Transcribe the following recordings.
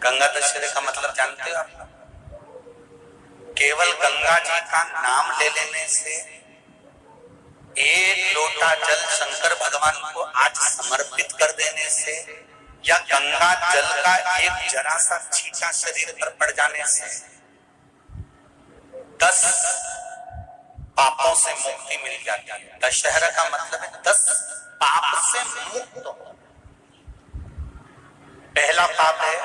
गंगा दशहरे का मतलब जानते हो आप? केवल गंगा जी का नाम ले लेने से, एक लोटा जल शंकर भगवान को आज समर्पित कर देने से, या गंगा जल का एक जरा सा छींटा शरीर पर पड़ जाने से 10 पापों से मुक्ति मिल जाती है। दशहरा का मतलब है 10 पाप से मुक्त हो। पहला पाप है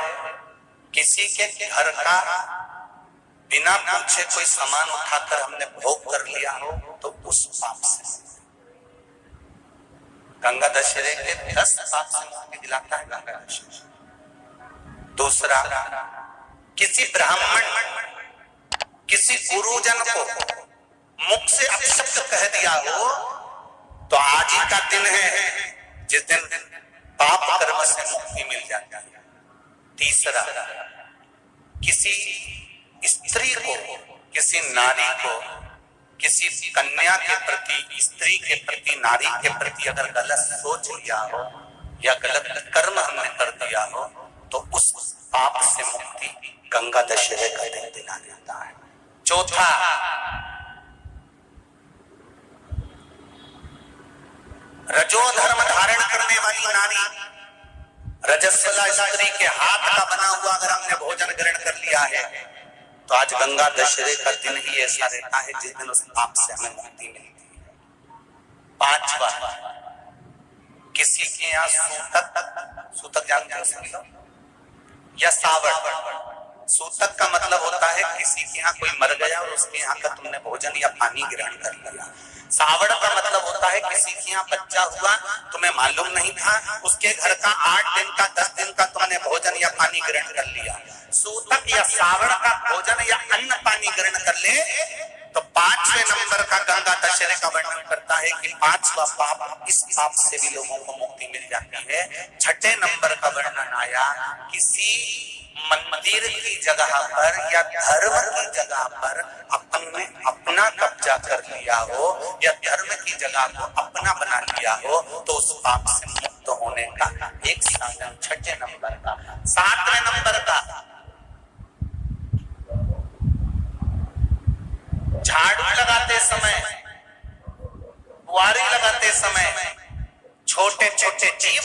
किसी के घर का बिना पूछे कोई सामान उठाकर हमने भोग कर लिया हो, तो उस पाप से गंगा दशहरे के 10 पाप से मुक्ति दिलाता है गंगा दशहरा। दूसरा, किसी ब्राह्मण, किसी गुरुजन को मुख से अपशब्द कह दिया हो, तो आज ही का दिन है जिस दिन पाप कर्म से मुक्ति मिल जाती है। तीसरा, किसी स्त्री को, किसी नारी को, किसी कन्या के प्रति, स्त्री के प्रति, नारी के प्रति अगर गलत सोच लिया हो या गलत कर्म हमने कर दिया हो, तो उस पाप से मुक्ति गंगा दशहरे का दिन दिला जाता है। चौथा, रजो धर्म धारण करने वाली नारी, रजस्वला स्त्री के हाथ का बना हुआ अगर हमने भोजन ग्रहण कर लिया है, तो आज गंगा दशहरे का दिन ही ऐसा रहता है जिस दिन उस पाप से हमें मुक्ति मिलती है। पांचवा, किसी के यहाँ सूतक जानते हो या सावड़। सूतक का मतलब होता है किसी के यहाँ कोई मर गया और उसके यहाँ का तुमने भोजन या पानी ग्रहण कर लिया। सावड़ का मतलब होता है किसी के यहाँ बच्चा हुआ, तुम्हें मालूम नहीं था, उसके घर का 8 दिन का 10 दिन का तुमने भोजन या पानी ग्रहण कर लिया। सूतक या सावड़ का भोजन या अन्न पानी ग्रहण कर ले, तो 5वें नंबर का गंगा दशहरे का वर्णन करता है कि 5वां पाप, इस पाप से भी लोगों को मुक्ति मिल जाती है। 6ठे नंबर का वर्णन आया, किसी मंदिर की जगह पर या धर्म की जगह पर अपना कब्जा कर लिया हो या धर्म की जगह को अपना बना लिया हो, तो उस पाप से मुक्त होने का एक साधन 6ठे नंबर का। 7वें नंबर का, झाड़ू लगाते समय, बुआरी लगाते समय छोटे छोटे जीव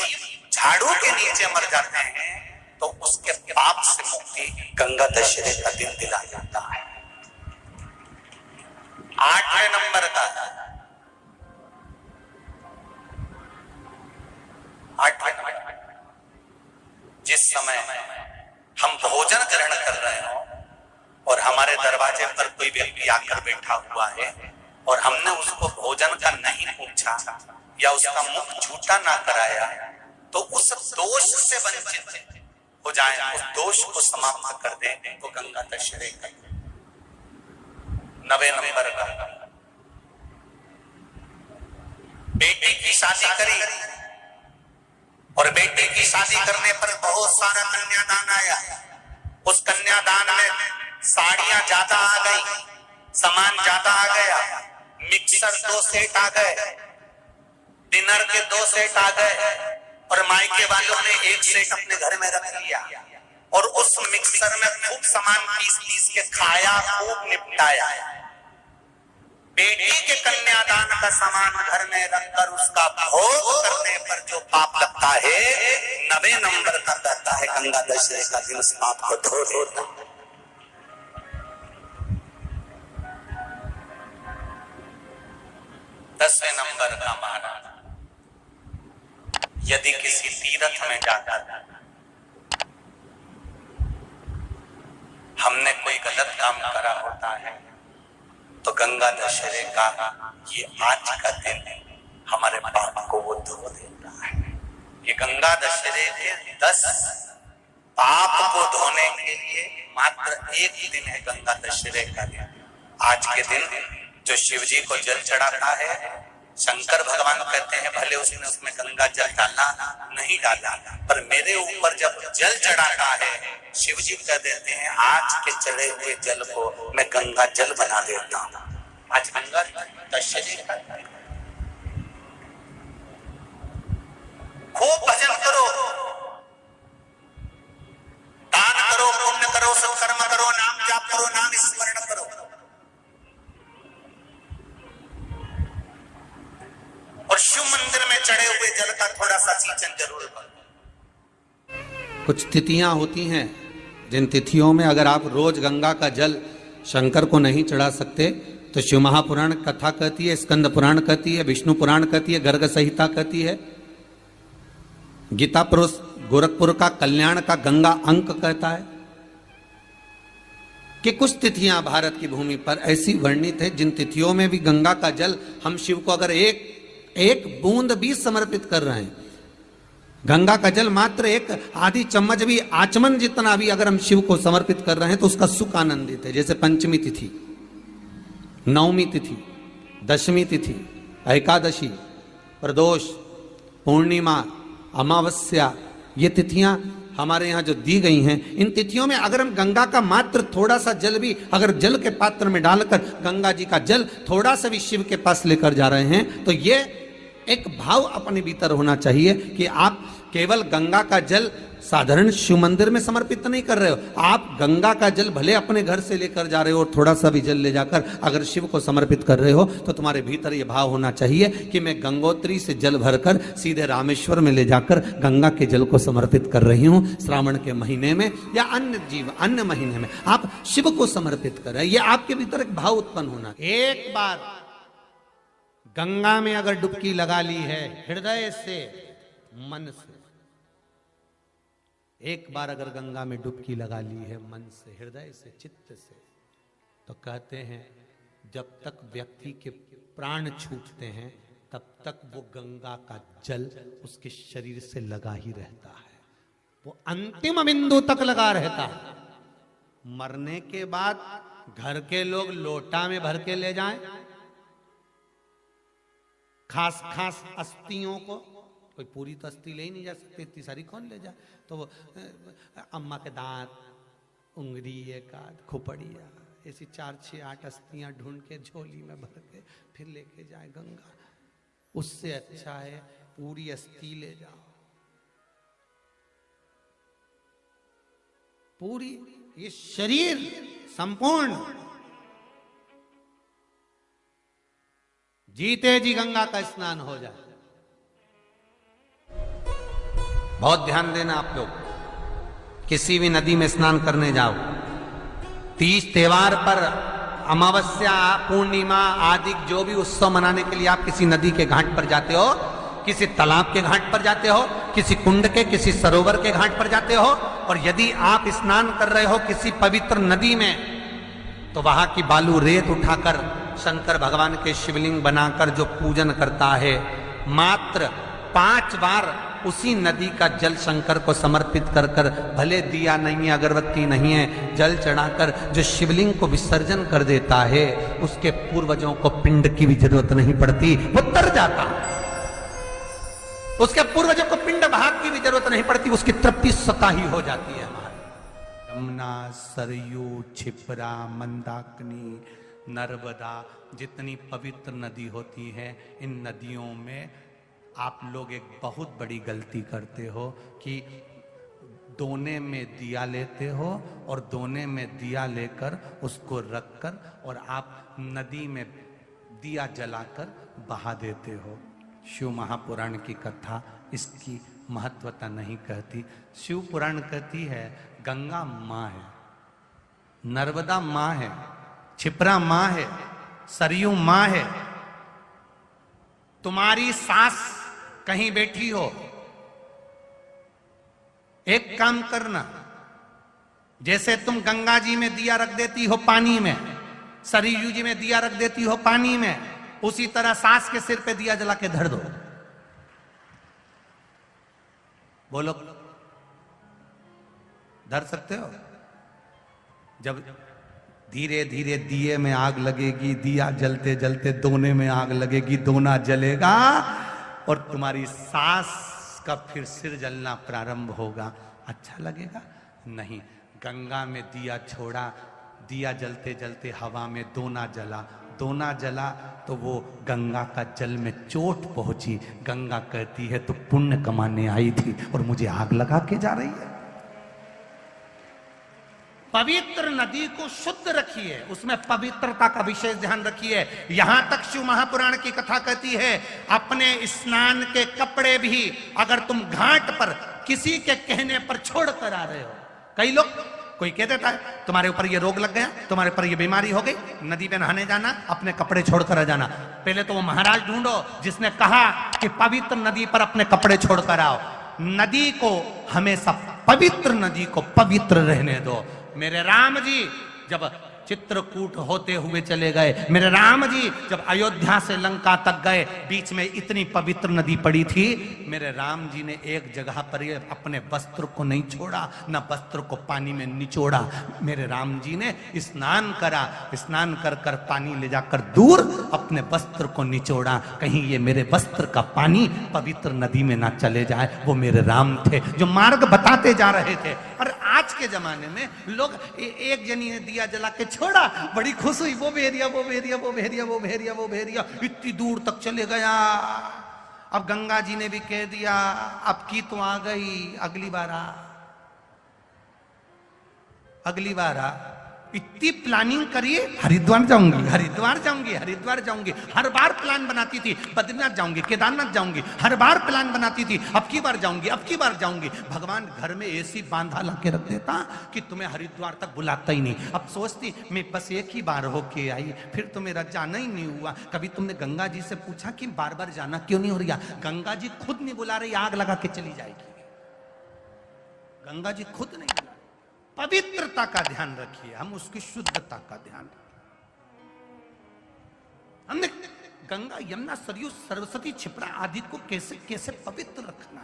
झाड़ू के नीचे मर जाते हैं, तो उसके पाप से मुक्ति गंगा दशहरे का दिन दिला जाता है। 8वें नंबर का, 8वें नंबर, जिस समय हम भोजन ग्रहण कर रहे हो और हमारे दरवाजे पर कोई व्यक्ति आकर बैठा हुआ है और हमने उसको भोजन का नहीं पूछा या उसका मुख झूठा ना कराया, तो उस दोष से वंचित हो जाए, उस दोष को समाप्त कर दे, तो गंगा दशहरे का। 9वें नंबर का, बेटी की शादी करी और बेटी की शादी करने पर बहुत सारा कन्यादान आया। उस कन्यादान में साड़ियां ज्यादा आ गई, सामान ज्यादा आ गया, मिक्सर 2 सेट आ गए, डिनर के 2 सेट आ गए, और मायके वालों ने 1 सेट अपने घर में रख लिया और उस मिक्सर में खूब सामान पीस के खाया, खूब निपटाया। बेटी के कन्यादान का सामान घर में रखकर उसका भोग करने पर जो पाप लगता है, 9वें नंबर का कहता है गंगा दशहरे का दिन उस पाप को धो देता है। 10वें नंबर का महाराज, यदि किसी तीर्थ में जाता हमने कोई गलत काम करा होता है, तो गंगा दशहरे का ये आज का दिन हमारे पाप को वो धो देता है। ये गंगा दशहरे के 10 पाप को धोने के लिए मात्र एक दिन है गंगा दशहरे का दिन। आज के दिन जो शिव जी को जल चढ़ाता है, शंकर भगवान कहते हैं भले उसने उसमें गंगा जल डाला नहीं डाला, पर मेरे ऊपर जब जल चढ़ाता है, शिव जी कह देते हैं आज के चढ़े हुए जल को मैं गंगा जल बना देता हूं। आज गंगा दशहरे का खूब भजन करो, दान सा सिंचन जरूर करो। कुछ तिथियां होती हैं, जिन तिथियों में अगर आप रोज गंगा का जल शंकर को नहीं चढ़ा सकते तो शिव महापुराण कथा कहती है, स्कंद पुराण कहती है, विष्णु पुराण कहती है, गर्ग संहिता कहती है, गीता पुरुष गोरखपुर का कल्याण का गंगा अंक कहता है कि कुछ तिथियां भारत की भूमि पर ऐसी वर्णित है जिन तिथियों में भी गंगा का जल हम शिव को अगर एक बूंद भी समर्पित कर रहे हैं, गंगा का जल मात्र एक आधी चम्मच भी, आचमन जितना भी अगर हम शिव को समर्पित कर रहे हैं तो उसका सुख आनंदित है। जैसे पंचमी तिथि, नवमी तिथि, दशमी तिथि, एकादशी, प्रदोष, पूर्णिमा, अमावस्या, ये तिथियां हमारे यहाँ जो दी गई हैं, इन तिथियों में अगर हम गंगा का मात्र थोड़ा सा जल भी अगर जल के पात्र में डालकर गंगा जी का जल थोड़ा सा भी शिव के पास लेकर जा रहे हैं तो ये एक भाव अपने भीतर होना चाहिए कि आप केवल गंगा का जल साधारण शिव मंदिर में समर्पित नहीं कर रहे हो, आप गंगा का जल भले अपने घर से लेकर जा रहे हो और थोड़ा सा भी जल ले जाकर अगर शिव को समर्पित कर रहे हो तो तुम्हारे भीतर यह भाव होना चाहिए कि मैं गंगोत्री से जल भरकर सीधे रामेश्वर में ले जाकर गंगा के जल को समर्पित कर रही हूं। श्रावण के महीने में या अन्य महीने में आप शिव को समर्पित कर रहे हैं, यह आपके भीतर एक भाव उत्पन्न होना। एक बार गंगा में अगर डुबकी लगा ली है हृदय से, मन से, एक बार अगर गंगा में डुबकी लगा ली है मन से, हृदय से, चित्त से, तो कहते हैं जब तक व्यक्ति के प्राण छूटते हैं तब तक वो गंगा का जल उसके शरीर से लगा ही रहता है, वो अंतिम बिंदु तक लगा रहता है। मरने के बाद घर के लोग लोटा में भर के ले जाएं, खास खास अस्थियों को, कोई पूरी तो अस्थि ले ही नहीं जा सकती, इतनी सारी कौन ले जाए, तो वो अम्मा के दांत, उंगली, एक आध खोपड़िया, ऐसी 4, 6, 8 अस्थियां ढूंढ के झोली में भर के फिर लेके जाए गंगा। उससे अच्छा है पूरी अस्थि ले जाओ, पूरी ये शरीर संपूर्ण जीते जी गंगा का स्नान हो जाए। बहुत ध्यान देना आप लोग, किसी भी नदी में स्नान करने जाओ, तीज त्योहार पर, अमावस्या, पूर्णिमा आदि जो भी उत्सव मनाने के लिए आप किसी नदी के घाट पर जाते हो, किसी तालाब के घाट पर जाते हो, किसी कुंड के, किसी सरोवर के घाट पर जाते हो, और यदि आप स्नान कर रहे हो किसी पवित्र नदी में तो वहां की बालू रेत उठाकर शंकर भगवान के शिवलिंग बनाकर जो पूजन करता है, मात्र 5 बार उसी नदी का जल शंकर को समर्पित कर कर, भले दिया नहीं है, अगरबत्ती नहीं है, जल चढ़ाकर जो शिवलिंग को विसर्जन कर देता है, उसके पूर्वजों को पिंड की भी जरूरत नहीं पड़ती, वो तर जाता। उसके पूर्वजों को पिंड भाग की भी जरूरत नहीं पड़ती, उसकी तृप्ति स्वतः ही हो जाती है। हमारी यमुना, सरयू, क्षिप्रा, मंदाकिनी, नर्मदा, जितनी पवित्र नदी होती है, इन नदियों में आप लोग एक बहुत बड़ी गलती करते हो कि दोने में दिया लेते हो और दोने में दिया लेकर उसको रखकर और आप नदी में दिया जलाकर बहा देते हो। शिव महापुराण की कथा इसकी महत्वता नहीं कहती। शिव पुराण कहती है गंगा माँ है, नर्मदा माँ है, क्षिप्रा माँ है, सरयू माँ है। तुम्हारी सास कहीं बैठी हो, एक काम करना, जैसे तुम गंगा जी में दिया रख देती हो पानी में, सरयू जी में दिया रख देती हो पानी में, उसी तरह सास के सिर पे दिया जला के धर दो। बोलो, धर सकते हो? जब धीरे धीरे दिए में आग लगेगी, दिया जलते जलते दोने में आग लगेगी, दोना जलेगा और तुम्हारी सास का फिर सिर जलना प्रारंभ होगा। अच्छा लगेगा? नहीं। गंगा में दिया छोड़ा, दिया जलते जलते हवा में दोना जला, दोना जला तो वो गंगा का जल में चोट पहुंची। गंगा कहती है तो पुण्य कमाने आई थी और मुझे आग लगा के जा रही है। पवित्र नदी को शुद्ध रखिए, उसमें पवित्रता का विशेष ध्यान रखिए। यहां तक शिव महापुराण की कथा कहती है, अपने स्नान के कपड़े भी अगर तुम घाट पर किसी के कहने पर छोड़ कर आ रहे हो, कई लोग, कोई कह देता है तुम्हारे ऊपर ये रोग लग गया, तुम्हारे ऊपर ये बीमारी हो गई, नदी में नहाने जाना, अपने कपड़े छोड़कर आ जाना। पहले तो वो महाराज ढूंढो जिसने कहा कि पवित्र नदी पर अपने कपड़े छोड़कर आओ। नदी को हमेशा, पवित्र नदी को पवित्र रहने दो। मेरे राम जी जब चित्रकूट होते हुए चले गए, मेरे राम जी जब अयोध्या से लंका तक गए, बीच में इतनी पवित्र नदी पड़ी थी, मेरे राम जी ने एक जगह पर ये अपने वस्त्र को नहीं छोड़ा, न वस्त्र को पानी में निचोड़ा। मेरे राम जी ने स्नान करा, स्नान कर कर पानी ले जाकर दूर अपने वस्त्र को निचोड़ा, कहीं ये मेरे वस्त्र का पानी पवित्र नदी में ना चले जाए। वो मेरे राम थे जो मार्ग बताते जा रहे थे। और आज के जमाने में लोग, एक जनी ने दिया जला के छोड़ा, बड़ी खुश हुई, वो भेरिया, वो भेरिया, वो भेरिया, वो भेरिया, वो भेरिया, इतनी दूर तक चले गया। अब गंगा जी ने भी कह दिया, अब की तो आ गई, अगली बार आ, अगली बार आ। इतनी प्लानिंग करिए, हरिद्वार जाऊंगी, हरिद्वार जाऊंगी, हरिद्वार जाऊंगी, हर बार प्लान बनाती थी, बद्रीनाथ जाऊंगी, केदारनाथ जाऊंगी, हर बार प्लान बनाती थी, अब की बार जाऊंगी, अब की बार जाऊंगी। भगवान घर में ऐसी बांधा ला के रख देता कि तुम्हें हरिद्वार तक बुलाता ही नहीं। अब सोचती मैं बस एक ही बार होके आई, फिर तो मेरा जाना ही नहीं हुआ। कभी तुमने गंगा जी से पूछा कि बार बार जाना क्यों नहीं हो रहा? गंगा जी खुद नहीं बुला रही, आग लगा के चली जाएगी। गंगा जी खुद नहीं बुला। पवित्रता का ध्यान रखिए, हम उसकी शुद्धता का ध्यान रखिए। हमने गंगा, यमुना, सरयू, सरस्वती, क्षिप्रा आदि को कैसे कैसे पवित्र रखना।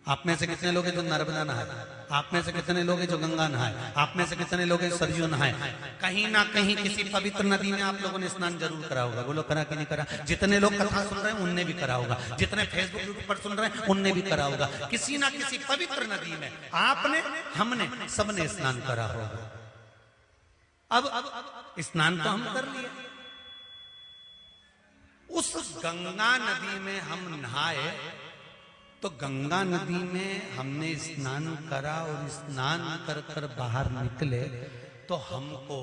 आप में से कितने लोग हैं जो नर्मदा नहाए? आप में से कितने लोग हैं जो गंगा नहाए? आप में से कितने लोग हैं सरयू नहाए? कहीं ना कहीं किसी पवित्र नदी में आप लोगों ने स्नान जरूर करा होगा। बोलो करा कि नहीं करा? जितने लोग कथा सुन रहे हैं उनने भी करा होगा, जितने फेसबुक यूट्यूब पर सुन रहे हैं उनने भी करा होगा। किसी ना किसी पवित्र नदी में आपने, हमने, सबने स्नान करा होगा। अब स्नान तो हम कर लिए, उस गंगा नदी में हम नहाए, तो गंगा नदी में हमने स्नान करा और स्नान कर कर बाहर निकले तो हमको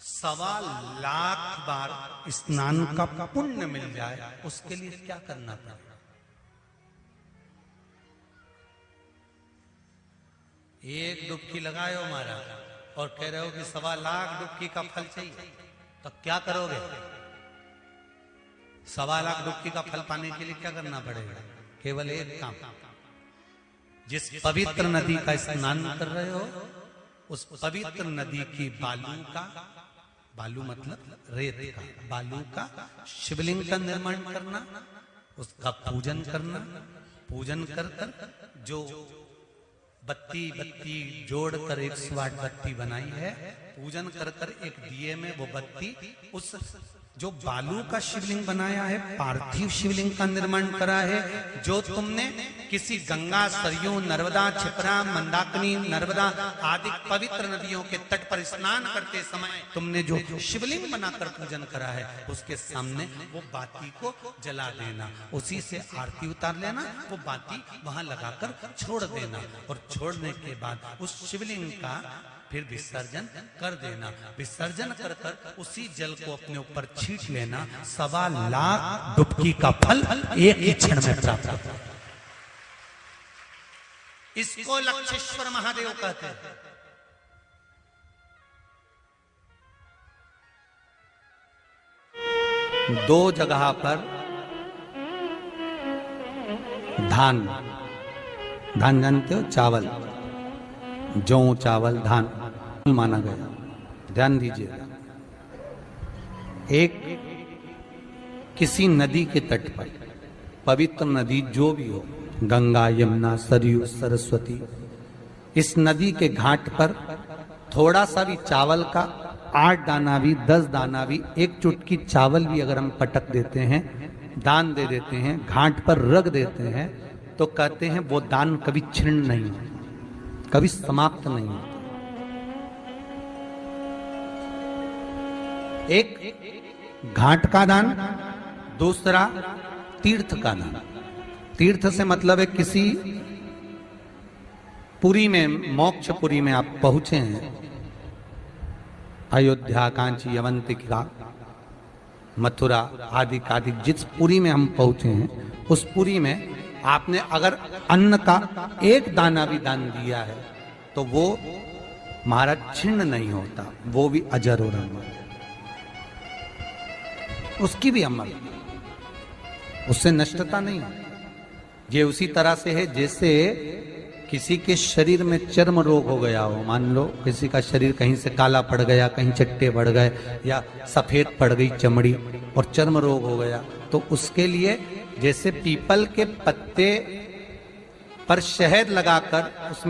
1.25 लाख बार स्नान का पुण्य मिल जाए। उसके लिए क्या करना पड़ेगा? एक डुबकी लगाए हो महाराज और कह रहे हो कि 1.25 लाख डुबकी का फल चाहिए, तो क्या करोगे? 1.25 लाख डुबकी का फल पाने के लिए क्या करना पड़ेगा? केवल एक काम, जिस पवित्र नदी का स्नान कर रहे हो उस पवित्र नदी की बालू का, बालू मतलब रेत का, बालू का शिवलिंग का निर्माण करना, उसका पूजन करना। पूजन कर कर जो बत्ती जोड़कर 108 बत्ती बनाई है, पूजन कर कर एक दिए में वो बत्ती, उस जो बालू का शिवलिंग बनाया है, पार्थिव शिवलिंग का निर्माण करा है, जो तुमने किसी गंगा, सरयू, नर्मदा, क्षिप्रा, मंदाकिनी, नर्मदा आदि पवित्र नदियों के तट पर स्नान करते समय तुमने जो शिवलिंग बनाकर पूजन करा है, उसके सामने वो बाती को जला देना, उसी से आरती उतार लेना, वो बाती वहां लगाकर छोड़ देना और छोड़ने के बाद उस शिवलिंग का फिर विसर्जन कर देना। विसर्जन कर कर उसी जल को अपने ऊपर छींट लेना। 1.25 लाख डुबकी का फल एक ही क्षण में प्राप्त होता है। इसको लक्षेश्वर महादेव कहते हैं। दो जगह पर धान जानते हो? चावल, जौ, चावल, धान माना गया। ध्यान दीजिएगा, एक किसी नदी के तट पर, पवित्र नदी जो भी हो, गंगा, यमुना, सरयू, सरस्वती, इस नदी के घाट पर थोड़ा सा भी चावल का 8 दाना भी, 10 दाना भी, एक चुटकी चावल भी अगर हम पटक देते हैं, दान दे देते हैं, घाट पर रख देते हैं, तो कहते हैं वो दान कभी क्षीण नहीं, कभी समाप्त नहीं होता। एक घाट का दान, दूसरा तीर्थ का दान। तीर्थ से मतलब है किसी पुरी में, मोक्षपुरी में आप पहुंचे हैं, अयोध्या, कांची, अवंतिका, मथुरा आदि कादि जिस पुरी में हम पहुंचे हैं, उस पुरी में आपने अगर अन्न का एक दाना भी दान दिया है तो वो महाराज छिन्न नहीं होता, वो भी अजर और अमर, उसकी भी अमर, उससे नष्टता नहीं। ये उसी तरह से है जैसे किसी के शरीर में चर्म रोग हो गया हो, मान लो किसी का शरीर कहीं से काला पड़ गया, कहीं चट्टे पड़ गए या सफेद पड़ गई चमड़ी और चर्म रोग हो गया, तो उसके लिए जैसे पीपल के पत्ते पर शहद लगाकर उसमें